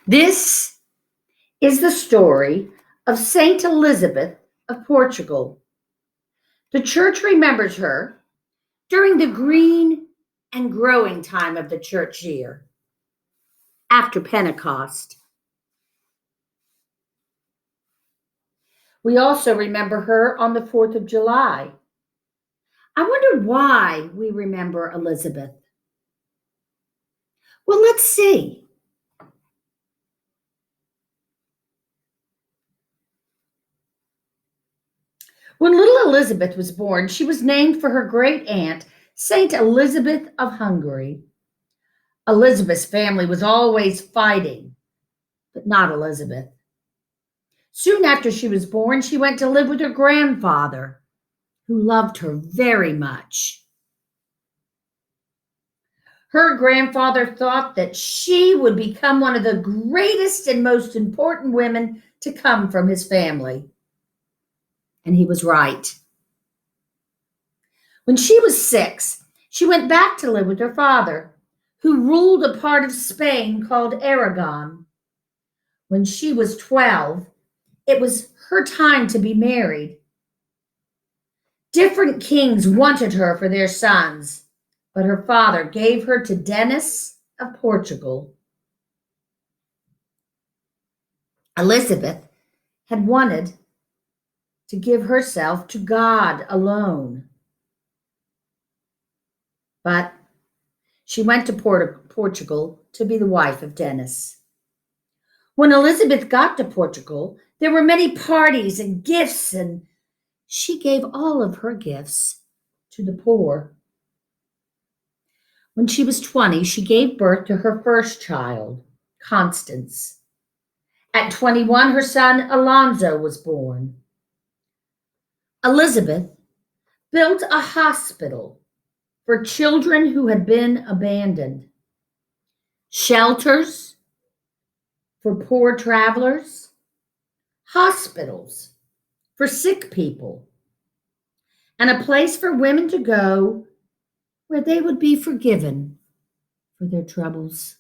This is the story of Saint Elizabeth of Portugal. The church remembers her during the green and growing time of the church year, after Pentecost. We also remember her on the 4th of July. I wonder why we remember Elizabeth. Well, let's see. When little Elizabeth was born, she was named for her great aunt, Saint Elizabeth of Hungary. Elizabeth's family was always fighting, but not Elizabeth. Soon after she was born, she went to live with her grandfather, who loved her very much. Her grandfather thought that she would become one of the greatest and most important women to come from his family. And he was right. When she was 6, she went back to live with her father, who ruled a part of Spain called Aragon. When she was 12, it was her time to be married. Different kings wanted her for their sons, but her father gave her to Denis of Portugal. Elizabeth had wanted to give herself to God alone, but she went to Portugal to be the wife of Denis. When Elizabeth got to Portugal, there were many parties and gifts, and she gave all of her gifts to the poor. When she was 20, she gave birth to her first child, Constance. At 21, her son Alonso was born. Elizabeth built a hospital for children who had been abandoned, shelters for poor travelers, hospitals for sick people, and a place for women to go where they would be forgiven for their troubles.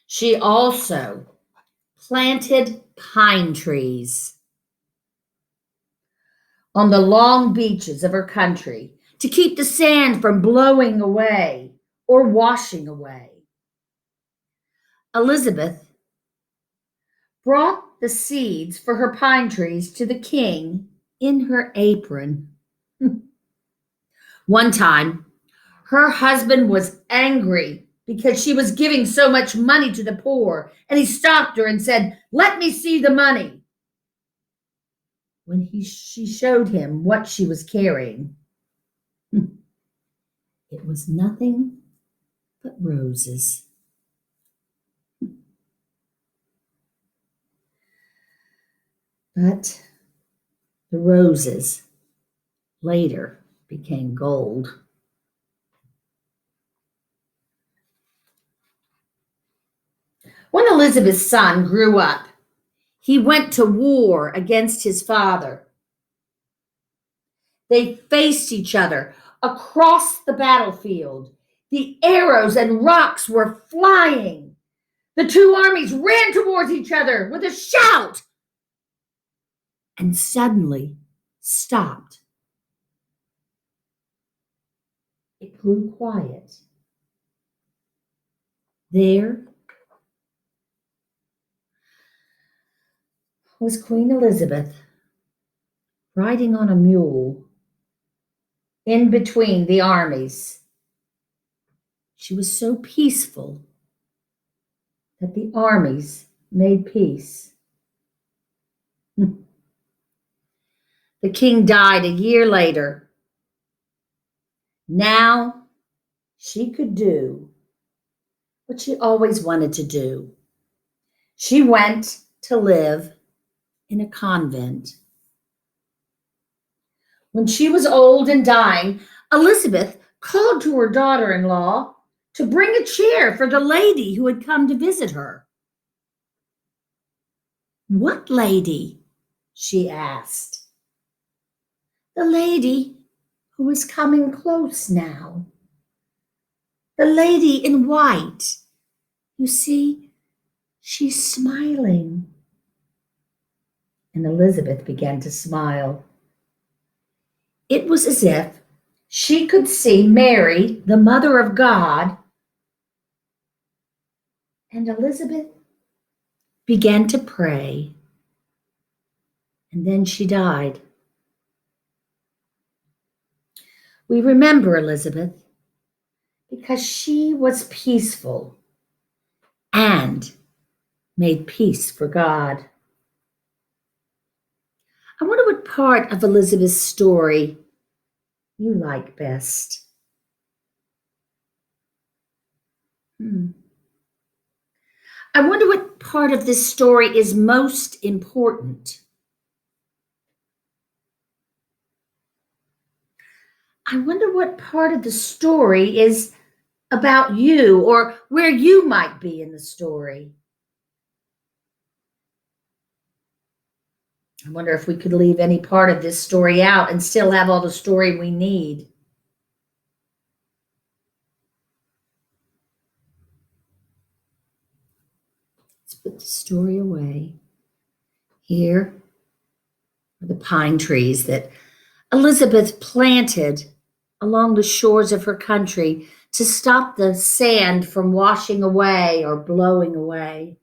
She also planted pine trees on the long beaches of her country to keep the sand from blowing away or washing away. Elizabeth brought the seeds for her pine trees to the king in her apron. One time, her husband was angry because she was giving so much money to the poor, and he stopped her and said, "Let me see the money." When she showed him what she was carrying, it was nothing but roses. But the roses later became gold. When Elizabeth's son grew up, he went to war against his father. They faced each other across the battlefield. The arrows and rocks were flying. The two armies ran towards each other with a shout and suddenly stopped. It grew quiet. There was Queen Elizabeth riding on a mule in between the armies. She was so peaceful that the armies made peace. The king died a year later. Now she could do what she always wanted to do. She went to live in a convent. When she was old and dying, Elizabeth called to her daughter-in-law to bring a chair for the lady who had come to visit her. "What lady?" she asked. "The lady who is coming close now." The lady in white. You see, she's smiling. And Elizabeth began to smile. It was as if she could see Mary, the Mother of God, and Elizabeth began to pray. And then she died. We remember Elizabeth because she was peaceful and made peace for God. I wonder what part of Elizabeth's story you like best. I wonder what part of this story is most important. I wonder what part of the story is about you or where you might be in the story. I wonder if we could leave any part of this story out and still have all the story we need. Let's put the story away. Here are the pine trees that Elizabeth planted along the shores of her country to stop the sand from washing away or blowing away.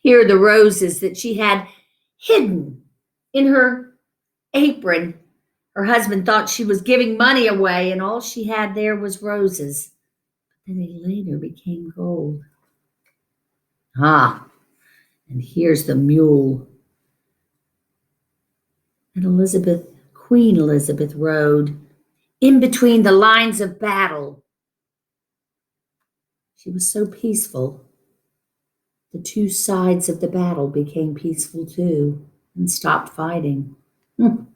Here are the roses that she had hidden in her apron. Her husband thought she was giving money away, and all she had there was roses. But then they later became gold. Ah, and here's the mule that Queen Elizabeth rode in between the lines of battle. She was so peaceful. The two sides of the battle became peaceful too and stopped fighting. And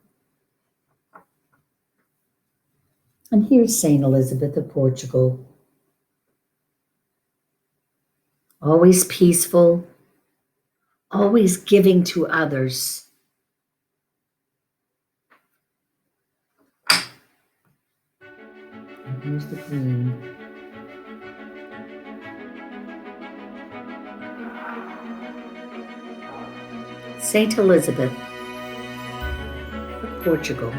here's Saint Elizabeth of Portugal. Always peaceful, always giving to others. And here's the Queen. Saint Elizabeth of Portugal.